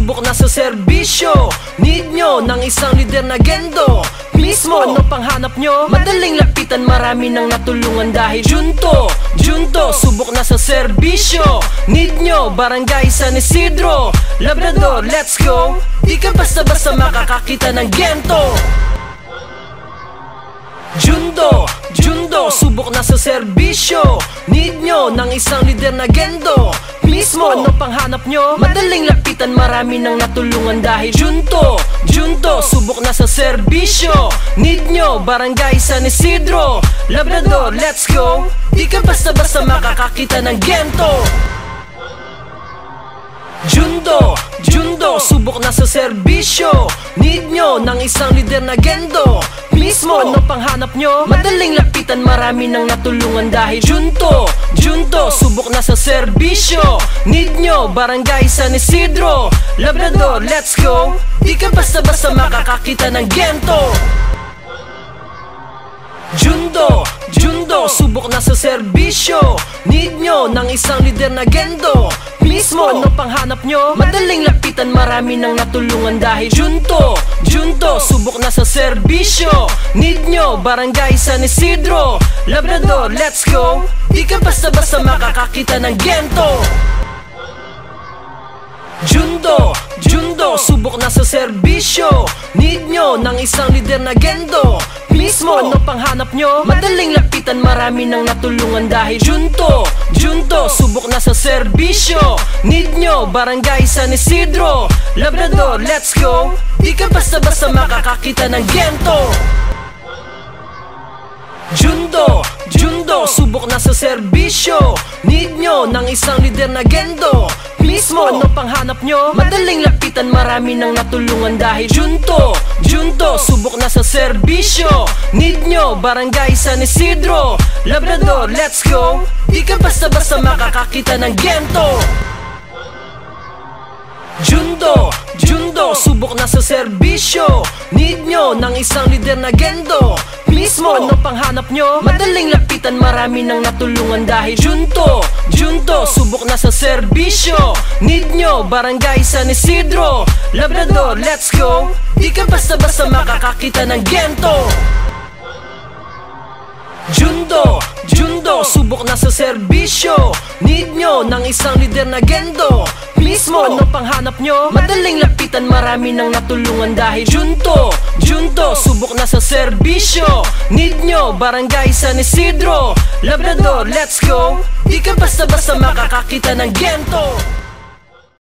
subok na sa serbisyo. Need nyo ng isang lider na gendo mismo. Ano pang hanap nyo? Madaling lapitan, marami nang natulungan dahil Junto, subok na sa serbisyo. Need nyo Barangay San Isidro, Labrador, let's go. Di ka basta-basta makakakita ng gento. Jundo, subok na sa serbisyo. Need nyo ng isang lider na gendo mismo. Ano pang hanap nyo? Madaling lapitan, marami nang natulungan dahil Junto, subok na sa serbisyo. Need nyo Barangay San Isidro, Labrador, let's go. Di ka basta-basta makakakita ng gento. Jundo, subok na sa serbisyo. Need nyo ng isang lider na gendo mismo. Ano pang hanap nyo? Madaling lapitan, marami nang natulungan dahil Junto, subok na sa serbisyo. Need nyo Barangay San Isidro, Labrador, let's go. Di ka basta-basta makakakita ng gento. Jundo, subok na sa serbisyo. Need nyo ng isang lider na gendo mismo. Ano pang hanap nyo? Madaling lapitan, marami nang natulungan dahil Junto, subok na sa serbisyo. Need nyo Barangay San Isidro, Labrador, let's go. Di ka basta-basta makakakita ng gento. Jundo, subok na sa serbisyo. Need nyo ng isang lider na gendo mismo. Ano pang hanap nyo? Madaling lapitan, marami nang natulungan dahil Junto, subok na sa serbisyo. Need nyo Barangay San Isidro, Labrador, let's go. Di ka basta-basta makakakita ng gento. Jundo, subok na sa serbisyo. Need nyo ng isang lider na gendo mismo. Ano pang hanap nyo? Madaling lapitan, marami nang natulungan dahil Junto, subok na sa serbisyo. Need nyo Barangay San Isidro, Labrador, let's go. Di ka basta-basta makakakita ng gento. Jundo, subok na sa serbisyo. Need nyo ng isang lider na gendo mismo. Ano pang hanap nyo? Madaling lapitan, marami nang natulungan dahil Junto, subok na sa serbisyo. Need nyo Barangay San Isidro, Labrador, let's go. Di ka basta-basta makakakita ng gento. Jundo, subok na sa serbisyo. Need nyo ng isang lider na gendo mismo. Ano pang hanap nyo? Madaling lapitan, marami nang natulungan dahil Junto, subok na sa serbisyo. Need nyo Barangay San Isidro, Labrador, let's go. Di ka basta-basta makakakita ng gento.